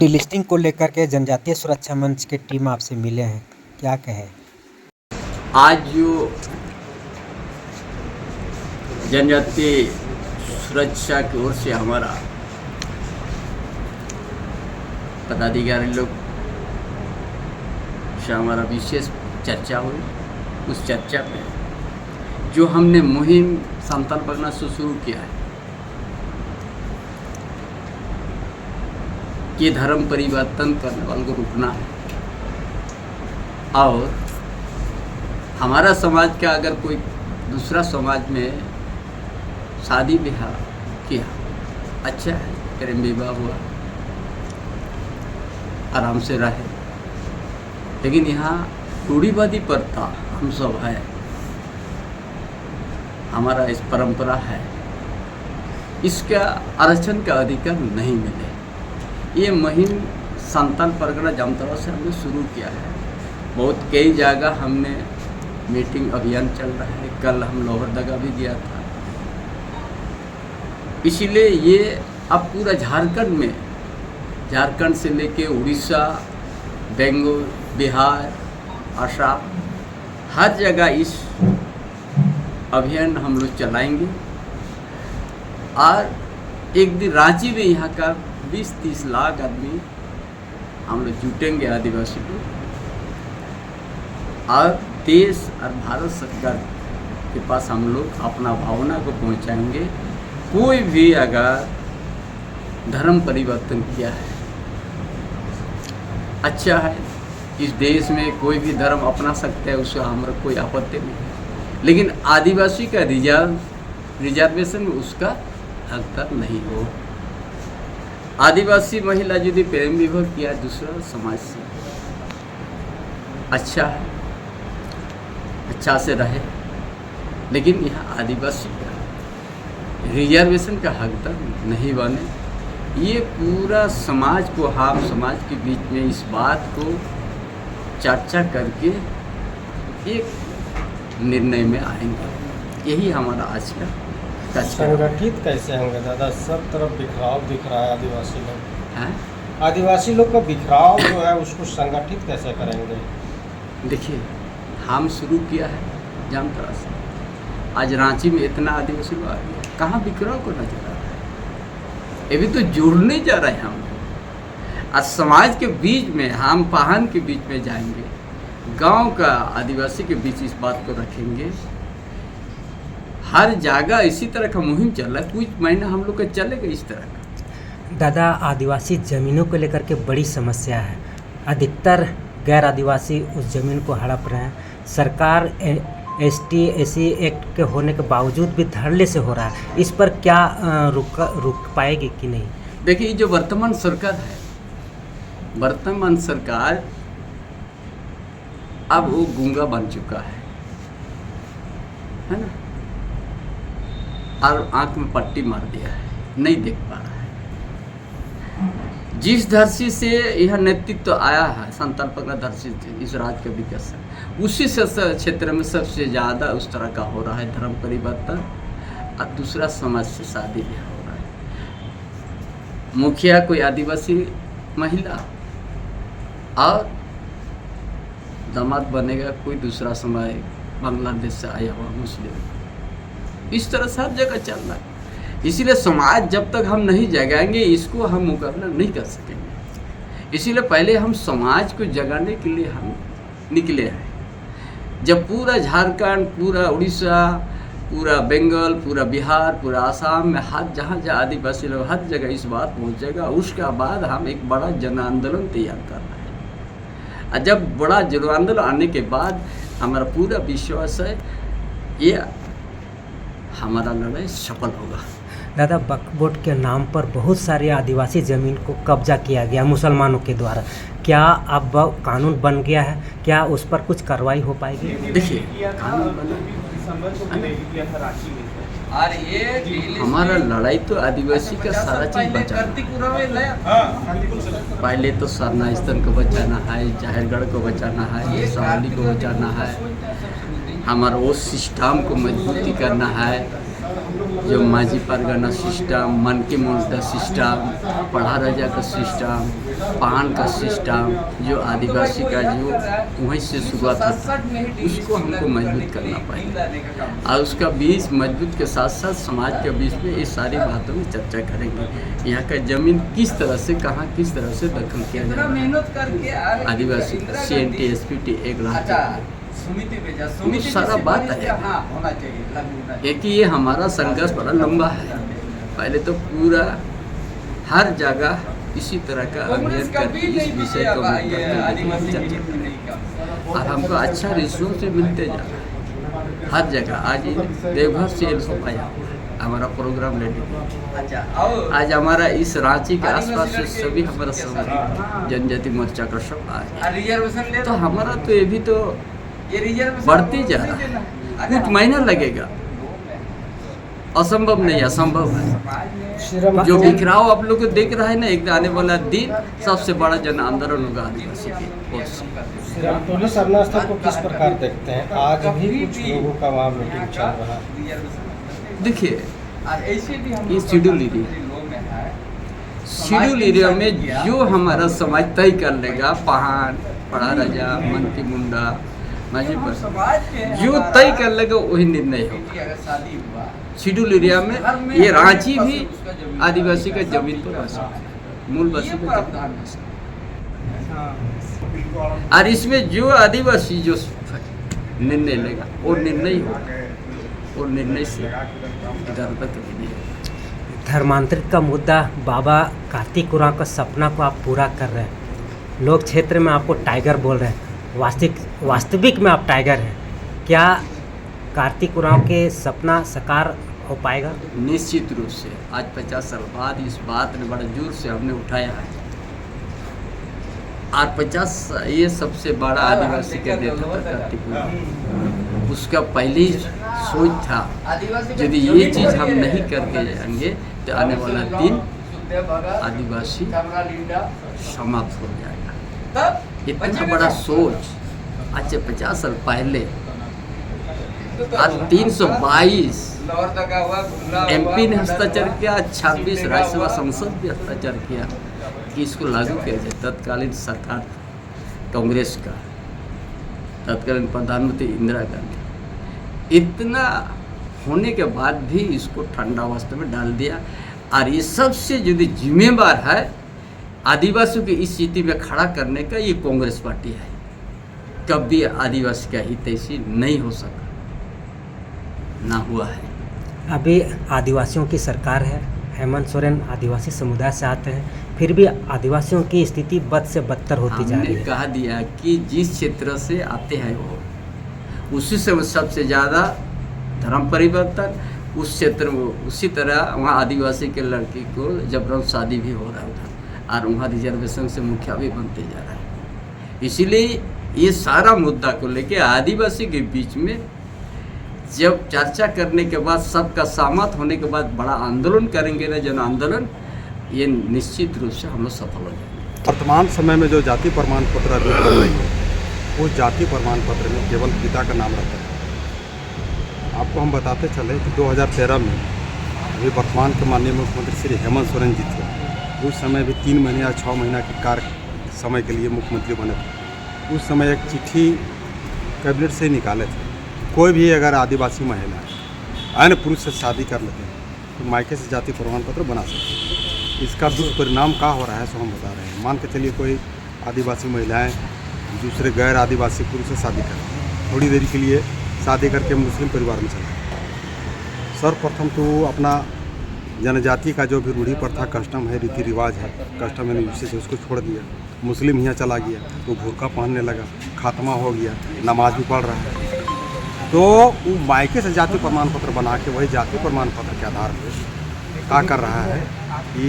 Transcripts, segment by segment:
Delisting को लेकर के जनजातीय सुरक्षा मंच की टीम आपसे मिले हैं, क्या कहे? आज जो जनजातीय सुरक्षा की ओर से हमारा पदाधिकारी लोग से हमारा विशेष चर्चा हुई। उस चर्चा में जो हमने मुहिम संताल परगना से शुरू किया है कि धर्म परिवर्तन करने वालों को रुकना है, और हमारा समाज का अगर कोई दूसरा समाज में शादी ब्याह किया, अच्छा है, प्रेम विवाह हुआ, आराम से रहे, लेकिन यहाँ रूढ़िवादी प्रथा हम सब है, हमारा इस परंपरा है, इसका आरक्षण का अधिकार नहीं मिले। ये मुहिम संताल परगना जामताड़ा से हमने शुरू किया है। बहुत कई जगह हमने मीटिंग अभियान चल रहा है। कल हम लोहरदगा भी गया था। इसीलिए ये अब पूरा झारखंड में, झारखंड से लेके उड़ीसा, बंगाल, बिहार, असम, हर जगह इस अभियान हम लोग चलाएंगे। और एक दिन रांची में यहाँ का 20-30 लाख आदमी हम लोग जुटेंगे, आदिवासी लोग, और देश और भारत सरकार के पास हम लोग अपना भावना को पहुँचाएंगे। कोई भी अगर धर्म परिवर्तन किया है, अच्छा है, इस देश में कोई भी धर्म अपना सकता है, उसका हमारा कोई आपत्ति नहीं है, लेकिन आदिवासी का रिजर्वेशन में उसका हक तक नहीं हो। आदिवासी महिला यदि प्रेम विवाह किया दूसरा समाज से, अच्छा है, अच्छा से रहे, लेकिन यहाँ आदिवासी का रिजर्वेशन का हक तक नहीं बने। ये पूरा समाज को, हम समाज के बीच में इस बात को चर्चा करके एक निर्णय में आएंगे। यही हमारा आज का संगठित कैसे होंगे दादा? सब तरफ बिखराव दिख रहा है। आदिवासी लोग हैं, आदिवासी लोग का बिखराव जो है उसको संगठित कैसे करेंगे? देखिए, हम शुरू किया है जामताड़ा से, आज रांची में इतना आदिवासी लोग आ गया, कहाँ बिखराव को नजर आ रहा है? ये भी तो जुड़ने जा रहे हैं हम। आज समाज के बीच में, हम पाहन के बीच में जाएंगे, गांव का आदिवासी के बीच इस बात को रखेंगे। हर जगह इसी तरह का मुहिम चल रहा है, कुछ महीना हम लोग का चलेगा इस तरह का। दादा, आदिवासी ज़मीनों को लेकर के बड़ी समस्या है। अधिकतर गैर आदिवासी उस ज़मीन को हड़प रहे हैं। सरकार ST SC एक्ट के होने के बावजूद भी धड़ल्ले से हो रहा है। इस पर क्या रुक पाएगी कि नहीं? देखिए, जो वर्तमान सरकार है, वर्तमान सरकार अब वो गूंगा बन चुका है ना, और आंख में पट्टी मार दिया है, नहीं देख पा रहा है। जिस धरती से यह नेतृत्व तो आया है, संताल परगना धरती से इस राज्य का विकास है, उसी क्षेत्र में सबसे ज़्यादा उस तरह का हो रहा है धर्म परिवर्तन, और दूसरा समाज से शादी ब्याह हो रहा है। मुखिया कोई आदिवासी महिला और दामाद बनेगा कोई दूसरा समाज, बांग्लादेश से आया हुआ मुस्लिम। इस तरह से हर जगह चल रहा है। इसीलिए समाज जब तक हम नहीं जगाएंगे, इसको हम मुकाबला नहीं कर सकेंगे। इसीलिए पहले हम समाज को जगाने के लिए हम निकले हैं। जब पूरा झारखंड, पूरा उड़ीसा, पूरा बंगाल, पूरा बिहार, पूरा आसाम में हर जहाँ आदिवासी लोग, हर जगह इस बात पहुँचेगा, उसका बाद हम एक बड़ा जन आंदोलन तैयार कर रहे हैं। और जब बड़ा जन आंदोलन आने के बाद हमारा पूरा विश्वास है ये हमारा लड़ाई सफल होगा। दादा, वक्फ बोर्ड के नाम पर बहुत सारी आदिवासी ज़मीन को कब्जा किया गया मुसलमानों के द्वारा। क्या अब कानून बन गया है? क्या उस पर कुछ कार्रवाई हो पाएगी? देखिए, कानून बना, हमारा लड़ाई तो आदिवासी का सारा चीज़ बचाना। पहले तो सरना स्थल को बचाना है, जाहिरगढ़ को बचाना है, सवाली को बचाना है, हमारा वो सिस्टम को मजबूती करना है, जो माझी परगना सिस्टम, मन की मुंडा सिस्टम, पढ़ा राजा का सिस्टम, पान का सिस्टम, जो आदिवासी का जो वहीं से शुरुआत होता है, उसको हमको मजबूत करना पड़ेगा। और उसका बीज मजबूत के साथ साथ समाज के बीच में ये सारी बातों में चर्चा करेंगे। यहाँ का ज़मीन किस तरह से कहाँ किस तरह से दखल किया जाए, आदिवासी CNT SPT 1 लाख वो सारा बात है। एक ये हमारा संघर्ष बड़ा लंबा है। पहले तो पूरा हर जगह इसी तरह का अध्ययन करके इस विषय को और हमको अच्छा रिसोर्स मिलते जा रहा है हर जगह। आज देवघर से पाया हमारा प्रोग्राम लेने आज हमारा इस रांची के आसपास से सभी हमारा सब जनजाति मोर्चा का सब आए, तो हमारा तो ये भी तो बढ़ते जा रहा है। कुछ महीना लगेगा, असंभव नहीं, असंभव है। जो बिखराव आप लोग को देख रहा है ना, एक आने वाला दिन सबसे बड़ा जन आंदोलन होगा आदिवासी की ओर से। रामटोली सरना स्थल को किस प्रकार देखते हैं? आज भी कुछ लोगों का वहाँ मीटिंग चल रहा है। देखिए, ये शेड्यूल एरिया में जो हमारा समाज तय कर लेगा, पहाड़, पढ़ा राजा, मन की मुंडा, माझी पर जो तय कर लेगा वही निर्णय होगा। शेड्यूल एरिया में ये रांची भी आदिवासी का जमीन पर बसा, मूल बसी पर और इसमें जो आदिवासी जो निर्णय लेगा वो निर्णय होगा, और निर्णय से इधर तक नहीं होगा। धर्मांतरित का मुद्दा, बाबा कार्तिक उरांव का सपना को आप पूरा कर रहे हैं। लोग क्षेत्र में आपको टाइगर बोल रहे हैं, वास्तविक में आप टाइगर हैं। क्या कार्तिक उरांव के सपना साकार हो पाएगा? निश्चित रूप से। आज 50 साल बाद इस बात ने बड़ा जोर से हमने उठाया है, और 50 ये सबसे बड़ा आदिवासी का देता था कार्तिक उरांव। उसका पहली सोच था यदि ये चीज़ हम नहीं करके जाएंगे तो आने वाला दिन आदिवासी समाप्त हो जाएगा। इतना बड़ा सोच आज से 50 साल पहले, आज 322 MP ने हस्ताक्षर किया, 26 राज्यसभा संसद भी हस्ताक्षर किया कि इसको लागू किया जाए। तत्कालीन सरकार कांग्रेस का, तत्कालीन प्रधानमंत्री इंदिरा गांधी, इतना होने के बाद भी इसको ठंडा अवस्था में डाल दिया। और ये सबसे जो जिम्मेवार है आदिवासियों की इस स्थिति में खड़ा करने का, ये कांग्रेस पार्टी है। कभी आदिवासी का हितैषी नहीं हो सका, ना हुआ है। अभी आदिवासियों की सरकार है, हेमंत सोरेन आदिवासी समुदाय से आते हैं, फिर भी आदिवासियों की स्थिति बद से बदतर होती जा रही है। हमने कहा दिया कि जिस क्षेत्र से आते हैं वो उसी से सबसे ज़्यादा धर्म परिवर्तन उस क्षेत्र में, उसी तरह वहाँ आदिवासी के लड़की को जबरन शादी भी हो रहा था, और वहाँ रिजर्वेशन से मुखिया भी बनते जा रहा है। इसीलिए ये सारा मुद्दा को लेके आदिवासी के बीच में जब चर्चा करने के बाद, सबका सहमत होने के बाद बड़ा आंदोलन करेंगे ना, जन आंदोलन, ये निश्चित रूप से हम लोग सफल हो जाएंगे। वर्तमान समय में जो जाति प्रमाण पत्र अभी बन रही है, वो जाति प्रमाण पत्र में केवल पिता का नाम रहता है। आपको हम बताते चले कि 2013 में अभी वर्तमान के माननीय मुख्यमंत्री श्री हेमंत सोरेन जी थे। उस समय भी 3 महीने या 6 महीना के कार्य समय के लिए मुख्यमंत्री बने थे। उस समय एक चिट्ठी कैबिनेट से निकाले थे, कोई भी अगर आदिवासी महिला अन्य पुरुष से शादी कर लेते हैं तो मायके से जाति प्रमाण पत्र बना सकते हैं। इसका दुष्परिणाम क्या हो रहा है सो हम बता रहे हैं। मान के चलिए कोई आदिवासी महिलाएं दूसरे गैर आदिवासी पुरुष से शादी करें, थोड़ी देर के लिए शादी करके मुस्लिम परिवार में चले। सर्वप्रथम तो अपना जनजाति का जो भी रूढ़ी प्रथा कस्टम है, रीति रिवाज है, कस्टम यानी विशेष, उसको छोड़ दिया। मुस्लिम यहाँ चला गया तो बुर्का पहनने लगा, खात्मा हो गया, नमाज भी पढ़ रहा है। तो वो मायके से जाति प्रमाण पत्र बना के वही जाति प्रमाण पत्र के आधार पर क्या कर रहा है कि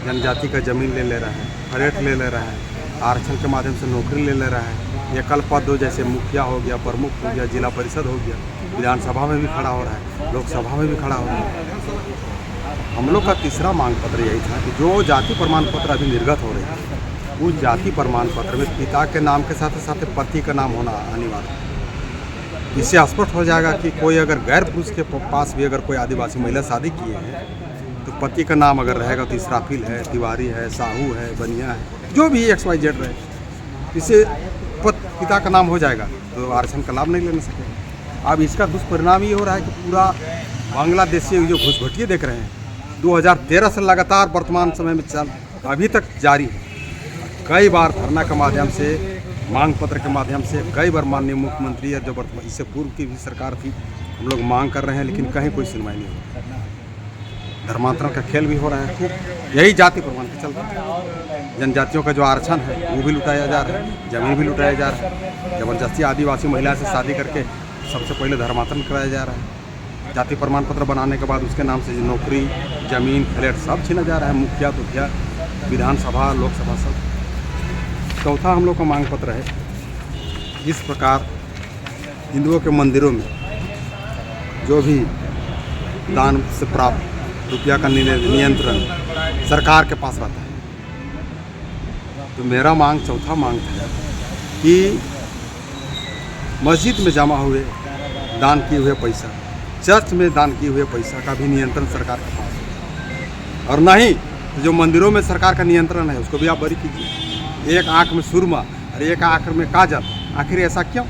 जनजाति का ज़मीन ले रहा है, फ्लैट ले रहा है, आरक्षण के माध्यम से नौकरी ले रहा है। एकल पद हो, जैसे मुखिया हो गया, प्रमुख हो गया, जिला परिषद हो गया, विधानसभा में भी खड़ा हो रहा है, लोकसभा में भी खड़ा हो रहा है। हम लोग का तीसरा मांग पत्र यही था कि जो जाति प्रमाण पत्र अभी निर्गत हो रहे हैं, उस जाति प्रमाण पत्र में पिता के नाम के साथ साथ पति का नाम होना अनिवार्य है। इससे स्पष्ट हो जाएगा कि कोई अगर गैर पुरुष के पास भी अगर कोई आदिवासी महिला शादी किए हैं तो पति का नाम अगर रहेगा तो इसराफिल है, तिवारी है, साहू है, बनिया है, जो भी XYZ रहे, इससे पिता का नाम हो जाएगा तो आरक्षण का लाभ नहीं लेना सकेगा। अब इसका दुष्परिणाम ये हो रहा है कि पूरा बांग्लादेश से जो घुसपैठिए देख रहे हैं 2013 से लगातार वर्तमान समय में अभी तक जारी है। कई बार धरना के माध्यम से, मांग पत्र के माध्यम से कई बार माननीय मुख्यमंत्री और जो वर्तमान इससे पूर्व की भी सरकार थी, हम लोग मांग कर रहे हैं, लेकिन कहीं कोई सुनवाई नहीं हो रही। धर्मांतरण का खेल भी हो रहा है खूब, यही जाति प्रमाण के चलते जनजातियों का जो आरक्षण है वो भी लुटाया जा रहा है, जमीन भी लुटाया जा रहा है। जबरदस्ती आदिवासी महिला से शादी करके सबसे पहले धर्मांतरण कराया जा रहा है। जाति प्रमाण पत्र बनाने के बाद उसके नाम से नौकरी, जमीन, फ्लैट सब छीना जा रहा है। मुखिया, दुखिया, विधानसभा, लोकसभा सब। चौथा हम लोग का मांग पत्र है, जिस प्रकार हिंदुओं के मंदिरों में जो भी दान से प्राप्त रुपया का नियंत्रण सरकार के पास रहता है, तो मेरा मांग, चौथा मांग था कि मस्जिद में जमा हुए दान किए हुए पैसा, चर्च में दान किए हुए पैसा का भी नियंत्रण सरकार के पास हो, और नहीं तो जो मंदिरों में सरकार का नियंत्रण है उसको भी आप बरी कीजिए। एक आंख में सुरमा और एक आंख में काजल, आखिर ऐसा क्यों?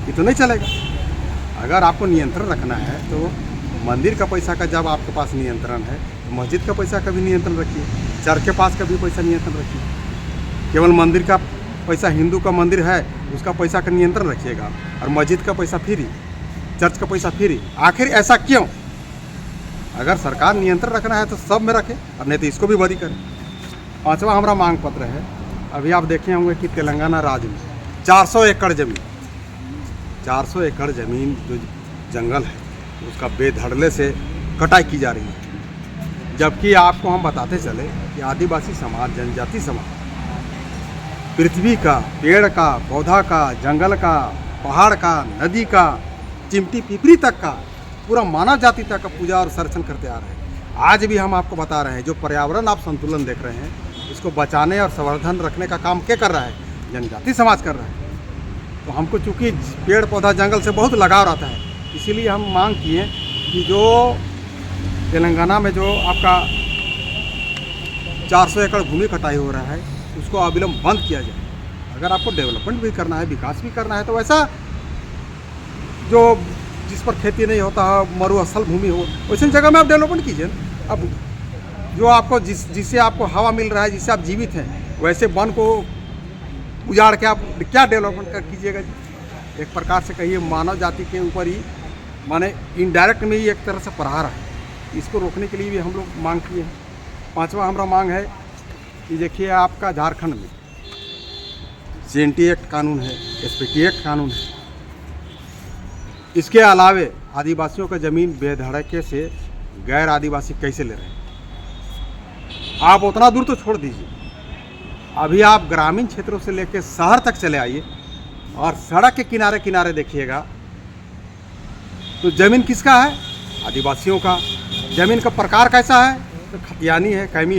ये तो नहीं चलेगा। अगर आपको नियंत्रण रखना है तो मंदिर का पैसा का जब आपके पास नियंत्रण है तो मस्जिद का पैसा का भी नियंत्रण रखिए, चर्च के पास का भी पैसा नियंत्रण रखिए। केवल मंदिर का पैसा, हिंदू का मंदिर है उसका पैसा का नियंत्रण रखिएगा और मस्जिद का पैसा फ्री, चर्च का पैसा फ्री। आखिर ऐसा क्यों? अगर सरकार नियंत्रण रखना है तो सब में रखे और नहीं तो इसको भी बरी करे। पांचवा हमारा मांग पत्र है, अभी आप देखे होंगे कि तेलंगाना राज्य में 400 एकड़ जमीन, 400 एकड़ जमीन जो जंगल है उसका बेधड़ल्ले से कटाई की जा रही है। जबकि आपको हम बताते चले कि आदिवासी समाज, जनजाति समाज पृथ्वी का, पेड़ का, पौधा का, जंगल का, पहाड़ का, नदी का, चिमटी पिपरी तक का, पूरा मानव जाति तक का पूजा और संरक्षण करते आ रहे हैं। आज भी हम आपको बता रहे हैं, जो पर्यावरण आप संतुलन देख रहे हैं इसको बचाने और संवर्धन रखने का काम क्या कर रहा है? जनजाति समाज कर रहा है। तो हमको चूँकि पेड़ पौधा जंगल से बहुत लगाव रहता है, इसीलिए हम मांग किए कि जो तेलंगाना में जो आपका 400 एकड़ भूमि कटाई हो रहा है उसको अविलंब बंद किया जाए। अगर आपको डेवलपमेंट भी करना है, विकास भी करना है, तो वैसा जो जिस पर खेती नहीं होता है, मरुस्थल भूमि हो, वैसे जगह में आप डेवलपमेंट कीजिए। अब जो आपको जिससे आपको हवा मिल रहा है, जिससे आप जीवित हैं, वैसे वन को उजाड़ के आप क्या डेवलपमेंट कीजिएगा? एक प्रकार से कहिए मानव जाति के ऊपर ही, माने इनडायरेक्ट में ही एक तरह से प्रहार है। इसको रोकने के लिए भी हम लोग मांग किए हैं। पांचवा हमारा मांग है कि देखिए आपका झारखंड में CNT एक्ट कानून है, SPT एक्ट कानून है, इसके अलावे आदिवासियों का ज़मीन बेधड़के से गैर आदिवासी कैसे ले रहे हैं? आप उतना दूर तो छोड़ दीजिए, अभी आप ग्रामीण क्षेत्रों से लेकर शहर तक चले आइए और सड़क के किनारे किनारे देखिएगा तो ज़मीन किसका है? आदिवासियों का। ज़मीन का प्रकार कैसा है? तो खतियानी है, कैमी